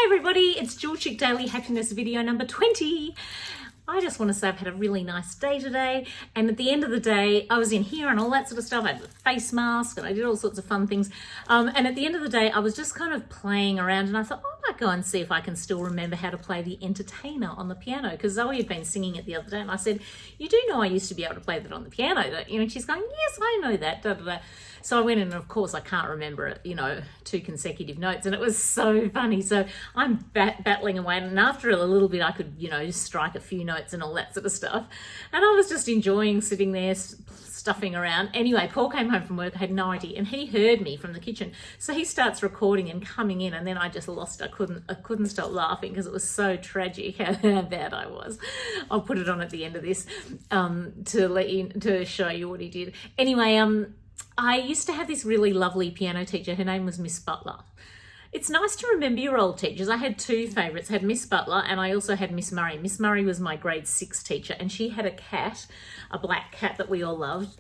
everybody, it's Jewelchic Daily Happiness video number 20. I just want to say I've had a really nice day today, and at the end of the day I was in here and all that sort of stuff. I had a face mask and I did all sorts of fun things, and at the end of the day I was just kind of playing around, and I thought, I might go and see if I can still remember how to play the Entertainer on the piano, because Zoe had been singing it the other day and I said, you do know I used to be able to play that on the piano, don't you? And she's going, yes, I know that, da, da, da. So I went in, and of course I can't remember it, 2 consecutive notes, and it was so funny. So I'm battling away, and after a little bit I could, strike a few notes and all that sort of stuff. And I was just enjoying sitting there stuffing around. Anyway, Paul came home from work, I had no idea, and he heard me from the kitchen. So he starts recording and coming in, and then I just lost, I couldn't stop laughing because it was so tragic how bad I was. I'll put it on at the end of this to show you what he did. Anyway, I used to have this really lovely piano teacher. Her name was Miss Butler. It's nice to remember your old teachers. I had 2 favourites. I had Miss Butler and I also had Miss Murray. Miss Murray was my grade 6 teacher, and she had a cat, a black cat that we all loved.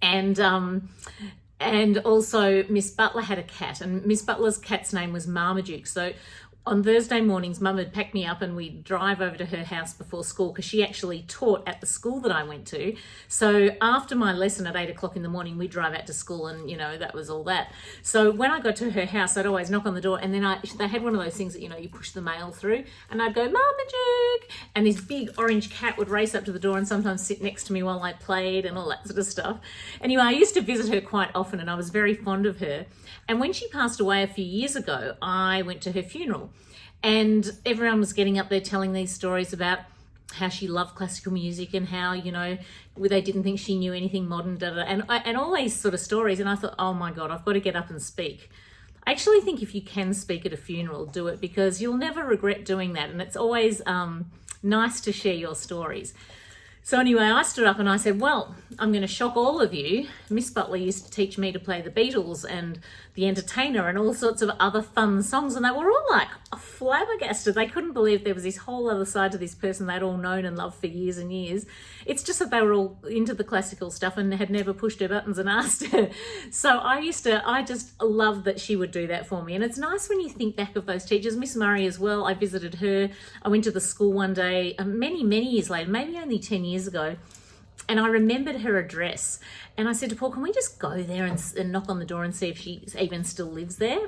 And also Miss Butler had a cat, and Miss Butler's cat's name was Marmaduke. So on Thursday mornings, Mum would pack me up and we'd drive over to her house before school, because she actually taught at the school that I went to. So after my lesson at 8 o'clock in the morning, we'd drive out to school, and that was all that. So when I got to her house, I'd always knock on the door, and then they had one of those things that, you push the mail through, and I'd go, Marmaduke, and this big orange cat would race up to the door and sometimes sit next to me while I played and all that sort of stuff. Anyway, I used to visit her quite often, and I was very fond of her. And when she passed away a few years ago, I went to her funeral, and everyone was getting up there telling these stories about how she loved classical music and how, they didn't think she knew anything modern, and all these sort of stories. And I thought, oh my God, I've got to get up and speak. I actually think if you can speak at a funeral, do it, because you'll never regret doing that. And it's always nice to share your stories. So anyway, I stood up and I said, well, I'm going to shock all of you. Miss Butler used to teach me to play the Beatles and the Entertainer and all sorts of other fun songs, and they were all like flabbergasted. They couldn't believe there was this whole other side to this person they'd all known and loved for years and years. It's just that they were all into the classical stuff and had never pushed her buttons and asked her. So I just loved that she would do that for me. And it's nice when you think back of those teachers. Miss Murray as well, I visited her. I went to the school one day, many, many years later, maybe only 10 years ago, and I remembered her address, and I said to Paul, can we just go there and knock on the door and see if she even still lives there?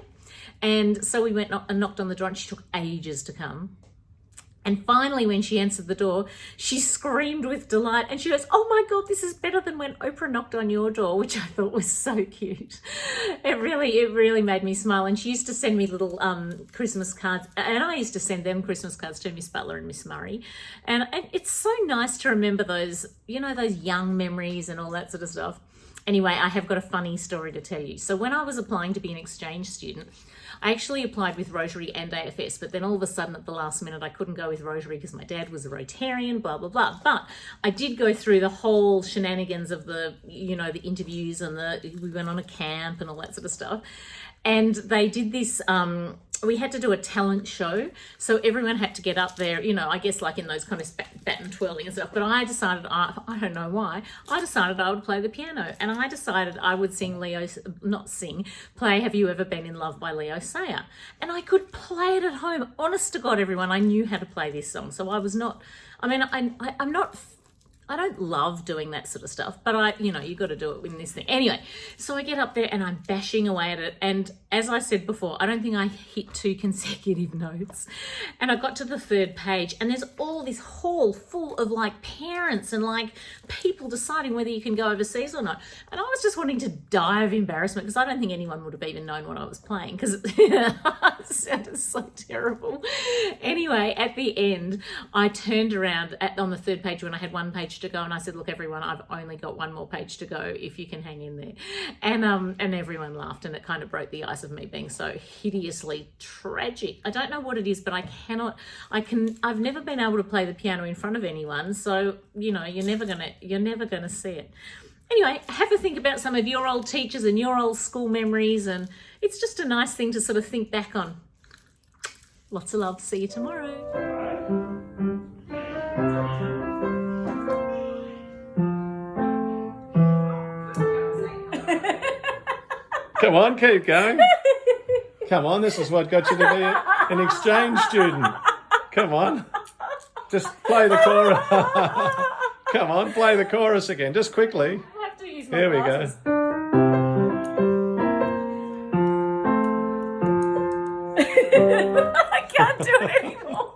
And so we went and knocked on the door, and she took ages to come. And finally, when she answered the door, she screamed with delight, and she goes, oh my God, this is better than when Oprah knocked on your door, which I thought was so cute. It really made me smile. And she used to send me little Christmas cards, and I used to send them Christmas cards to Miss Butler and Miss Murray. And it's so nice to remember those, those young memories and all that sort of stuff. Anyway, I have got a funny story to tell you. So when I was applying to be an exchange student, I actually applied with Rotary and AFS, but then all of a sudden at the last minute, I couldn't go with Rotary because my dad was a Rotarian, blah, blah, blah. But I did go through the whole shenanigans of the, the interviews, and we went on a camp and all that sort of stuff. And they did this, we had to do a talent show. So everyone had to get up there, I guess like in those kind of baton twirling and stuff. But I decided, I don't know why, I decided I would play the piano. And I decided I would play Have You Ever Been in Love by Leo Sayer. And I could play it at home. Honest to God, everyone, I knew how to play this song. So I was not, I don't love doing that sort of stuff, but you got to do it in this thing. Anyway, so I get up there and I'm bashing away at it. And as I said before, I don't think I hit 2 consecutive notes. And I got to the 3rd page, and there's all this hall full of like parents and like people deciding whether you can go overseas or not. And I was just wanting to die of embarrassment, because I don't think anyone would have even known what I was playing, because it sounded so terrible. Anyway, at the end, I turned around on the 3rd page when I had 1 page to go, and I said, look everyone, I've only got 1 more page to go, if you can hang in there. And everyone laughed, and it kind of broke the ice of me being so hideously tragic. I don't know what it is, but I've never been able to play the piano in front of anyone, so you're never gonna see it. Anyway, have a think about some of your old teachers and your old school memories, and it's just a nice thing to sort of think back on. Lots of love. See you tomorrow. Come on, keep going. Come on, this is what got you to be An exchange student. Come on. Just play the chorus. Come on, play the chorus again, just quickly. I have to use my Here we glasses. go. I can't do it anymore.